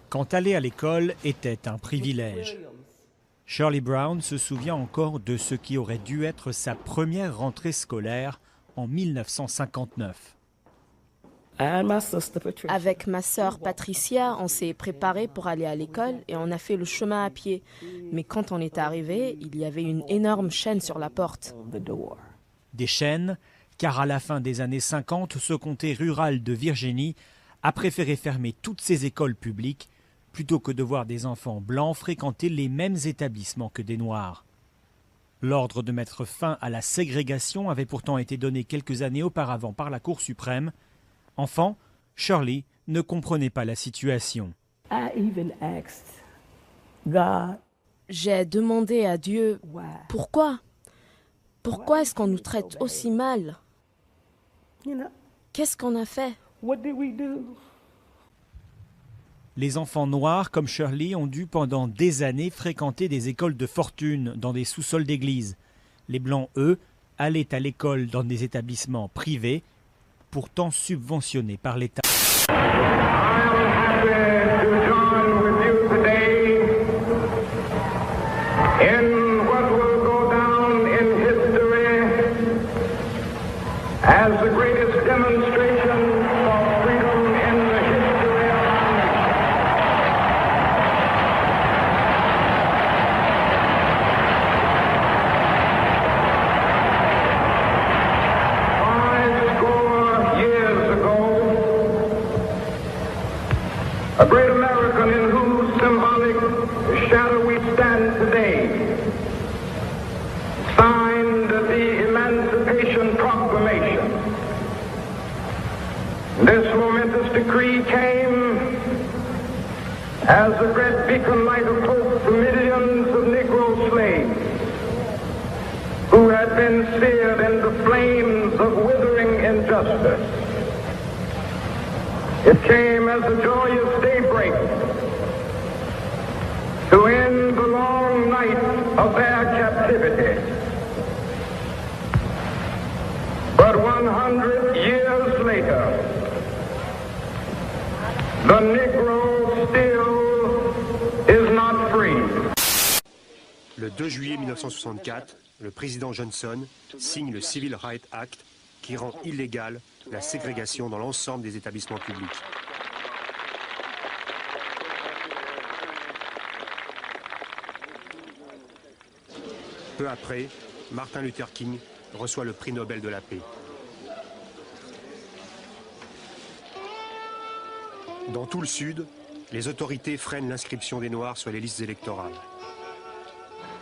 quand aller à l'école était un privilège. Shirley Brown se souvient encore de ce qui aurait dû être sa première rentrée scolaire en 1959. Avec ma sœur Patricia, on s'est préparé pour aller à l'école et on a fait le chemin à pied. Mais quand on est arrivé, il y avait une énorme chaîne sur la porte. Des chaînes, car à la fin des années 50, ce comté rural de Virginie a préféré fermer toutes ses écoles publiques plutôt que de voir des enfants blancs fréquenter les mêmes établissements que des Noirs. L'ordre de mettre fin à la ségrégation avait pourtant été donné quelques années auparavant par la Cour suprême. Enfant, Shirley ne comprenait pas la situation. J'ai demandé à Dieu, pourquoi? Pourquoi est-ce qu'on nous traite aussi mal? Qu'est-ce qu'on a fait? Les enfants noirs comme Shirley ont dû pendant des années fréquenter des écoles de fortune dans des sous-sols d'église. Les blancs, eux, allaient à l'école dans des établissements privés, pourtant subventionnés par l'État. A great American in whose symbolic shadow we stand today signed the Emancipation Proclamation. This momentous decree came as a red beacon light of hope for millions of Negro slaves who had been seared in the flames of withering injustice. It came as a joyous daybreak to end the long night of their captivity. But 100 years later, the Negro still is not free. Le 2 juillet 1964, le président Johnson signe le Civil Rights Act qui rend illégale la ségrégation dans l'ensemble des établissements publics. Peu après, Martin Luther King reçoit le prix Nobel de la paix. Dans tout le Sud, les autorités freinent l'inscription des Noirs sur les listes électorales.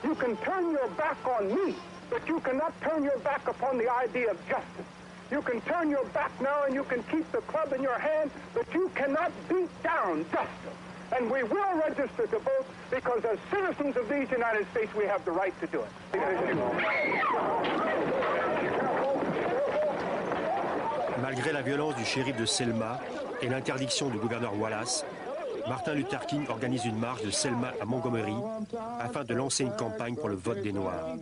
You can turn your back on me, but you cannot turn your back upon the idea of justice. You can turn your back now and you can keep the club in your hand, but you cannot beat down justice. And we will register to vote because as citizens of these United States, we have the right to do it. Malgré la violence du shérif de Selma et l'interdiction du gouverneur Wallace, Martin Luther King organise une marche de Selma à Montgomery afin de lancer une campagne pour le vote des Noirs.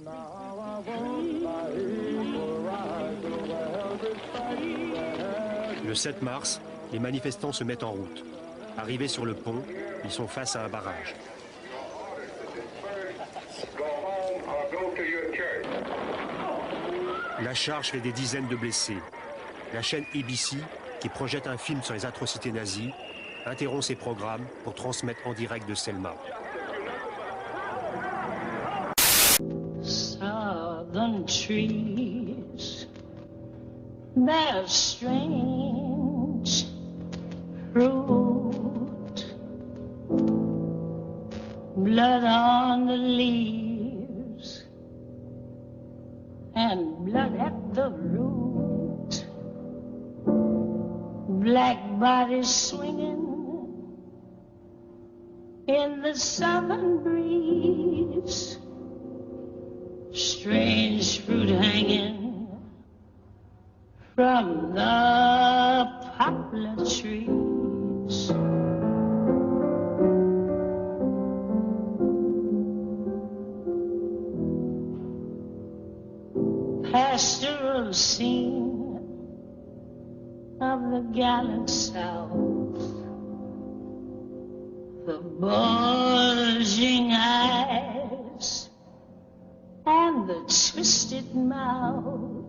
Le 7 mars, les manifestants se mettent en route. Arrivés sur le pont, ils sont face à un barrage. La charge fait des dizaines de blessés. La chaîne ABC, qui projette un film sur les atrocités nazies, interrompt ses programmes pour transmettre en direct de Selma. Southern trees, they're strange fruit, blood on the leaves and blood at the root, black bodies swinging in the southern breeze, strange fruit hanging from the poplar trees. Pastoral scene of the gallant South, the bulging eyes and the twisted mouth,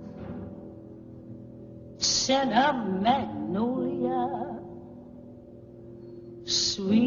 scent of magnolia, sweet